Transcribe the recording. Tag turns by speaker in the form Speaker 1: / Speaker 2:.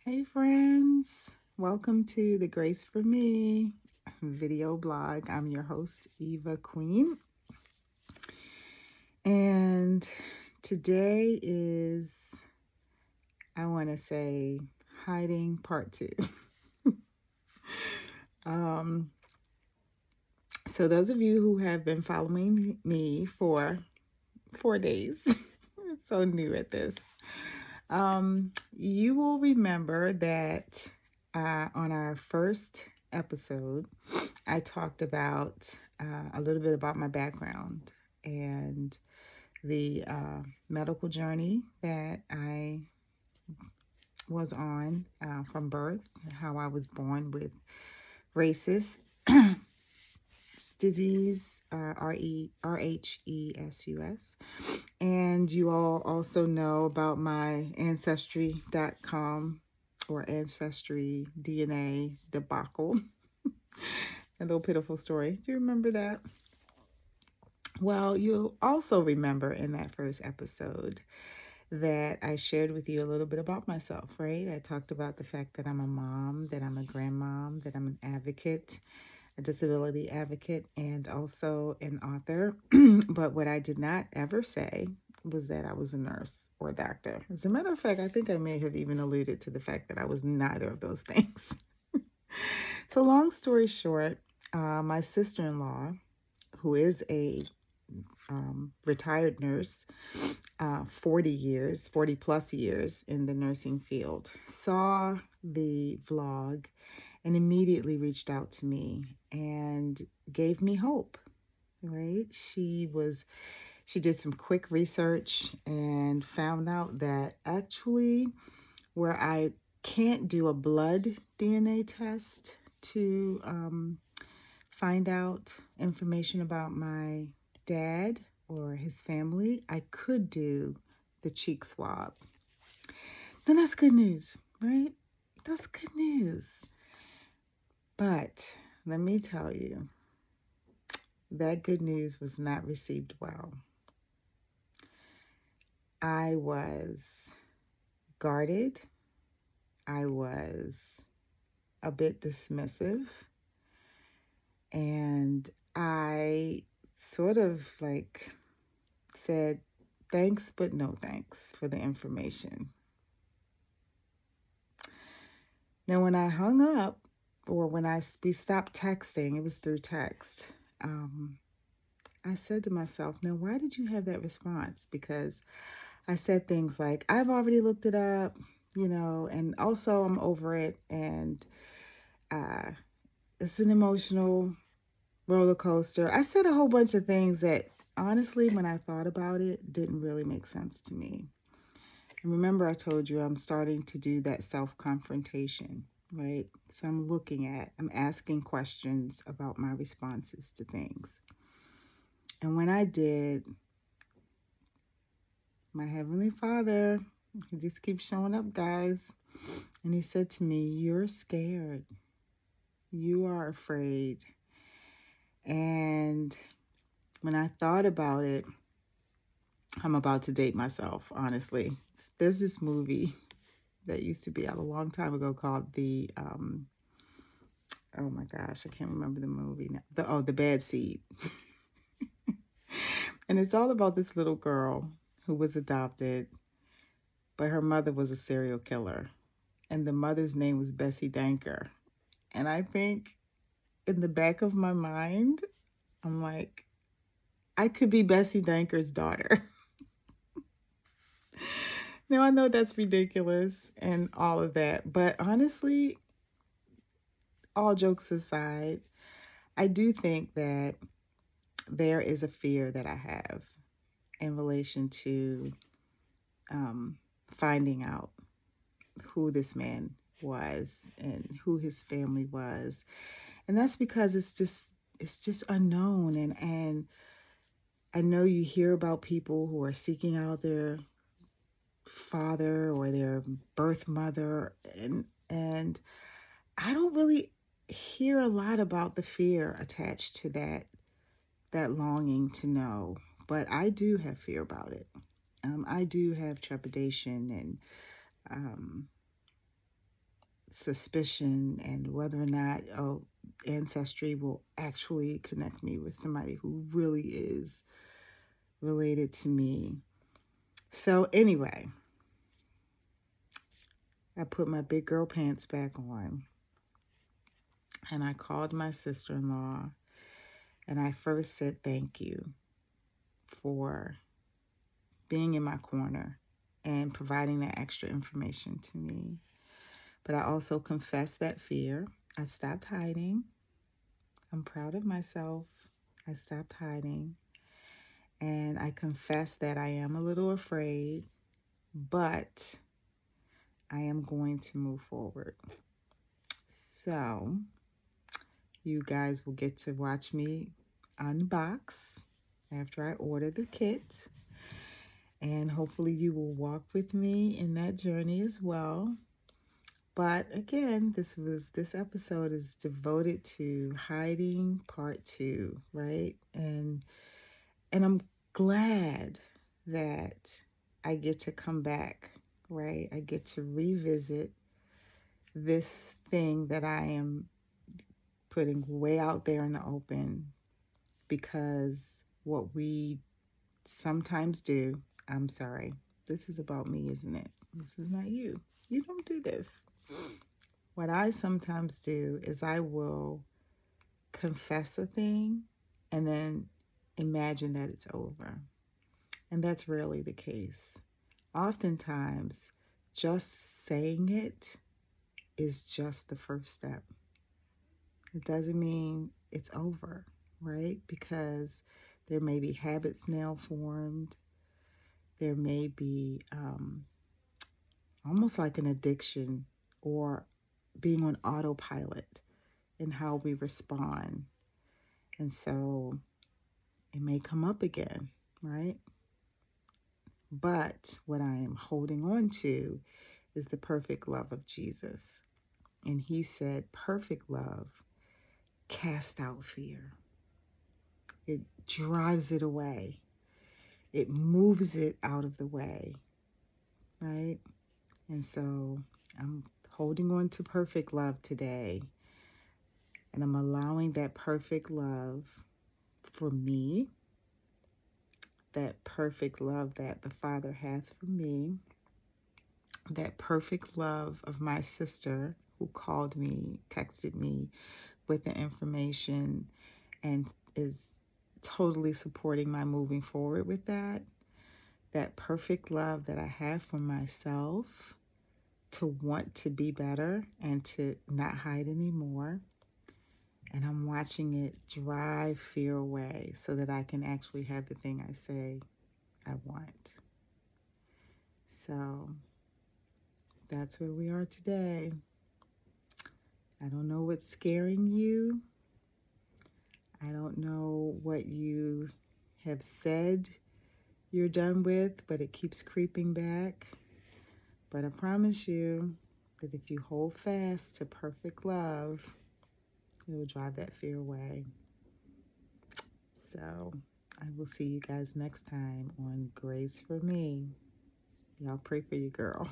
Speaker 1: Hey friends, welcome to the Grace for Me video blog. I'm your host, Eva Queen, and today is, I want to say, hiding part two. um, so, those of you who have been following me for 4 days, so new at this, you will remember that on our first episode, I talked about a little bit about my background and the medical journey that I was on from birth, how I was born with rhesus disease, RHESUS. And you all also know about my ancestry.com or ancestry DNA debacle. A little pitiful story. Do you remember that? Well, you'll also remember in that first episode that I shared with you a little bit about myself, right? I talked about the fact that I'm a mom, that I'm a grandmom, that I'm an advocate, a disability advocate, and also an author. But what I did not ever say was that I was a nurse or a doctor. As a matter of fact, I think I may have even alluded to the fact that I was neither of those things. So, long story short, my sister in law, who is a retired nurse, 40 years, 40 plus years in the nursing field, saw the vlog and immediately reached out to me and gave me hope, right? She did some quick research and found out that actually where I can't do a blood DNA test to find out information about my dad or his family, I could do the cheek swab. Now that's good news, right? That's good news. But let me tell you, that good news was not received well. I was guarded. I was a bit dismissive. And I sort of like said, thanks, but no thanks for the information. Now, when I hung up, or when we stopped texting, it was through text. I said to myself, now, why did you have that response? Because I said things like, I've already looked it up, and also I'm over it. And uh, it's an emotional roller coaster. I said a whole bunch of things that honestly, when I thought about it, didn't really make sense to me. And remember, I told you I'm starting to do that self confrontation, right? So I'm asking questions about my responses to things. And when I did, my Heavenly Father, he just keeps showing up, guys. And he said to me, you're scared. You are afraid. And when I thought about it, I'm about to date myself, honestly. There's this movie that used to be out a long time ago called oh my gosh, I can't remember the movie now. The Bad Seed. And it's all about this little girl who was adopted, but her mother was a serial killer. And the mother's name was Bessie Danker. And I think in the back of my mind, I'm like, I could be Bessie Danker's daughter. Now, I know that's ridiculous and all of that, but honestly, all jokes aside, I do think that there is a fear that I have in relation to finding out who this man was and who his family was. And that's because it's just unknown. And I know you hear about people who are seeking out their father or their birth mother, and I don't really hear a lot about the fear attached to that longing to know, but I do have fear about it. I do have trepidation, and um, suspicion and whether or not, oh, Ancestry will actually connect me with somebody who really is related to me. So anyway, I put my big girl pants back on and I called my sister-in-law and I first said thank you for being in my corner and providing that extra information to me. But I also confessed that fear. I stopped hiding. I'm proud of myself. I stopped hiding. And I confess that I am a little afraid, but I am going to move forward. So you guys will get to watch me unbox after I order the kit. And hopefully you will walk with me in that journey as well. But again, this episode is devoted to hiding part 2, right? And I'm glad that I get to come back, right? I get to revisit this thing that I am putting way out there in the open, because what we sometimes do, I'm sorry, this is about me, isn't it? This is not you. You don't do this. What I sometimes do is I will confess a thing and then imagine that it's over. And that's rarely the case. Oftentimes, just saying it is just the first step. It doesn't mean it's over, right? Because there may be habits now formed. There may be almost like an addiction or being on autopilot in how we respond. And so it may come up again, right? But what I am holding on to is the perfect love of Jesus. And he said, perfect love casts out fear. It drives it away. It moves it out of the way, right? And so I'm holding on to perfect love today. And I'm allowing that perfect love for me, that perfect love that the Father has for me, that perfect love of my sister who called me, texted me with the information, and is totally supporting my moving forward with that. That perfect love that I have for myself to want to be better and to not hide anymore. And I'm watching it drive fear away so that I can actually have the thing I say I want. So that's where we are today. I don't know what's scaring you. I don't know what you have said you're done with, but it keeps creeping back. But I promise you that if you hold fast to perfect love, it will drive that fear away. So I will see you guys next time on Grace for Me. Y'all pray for your girl.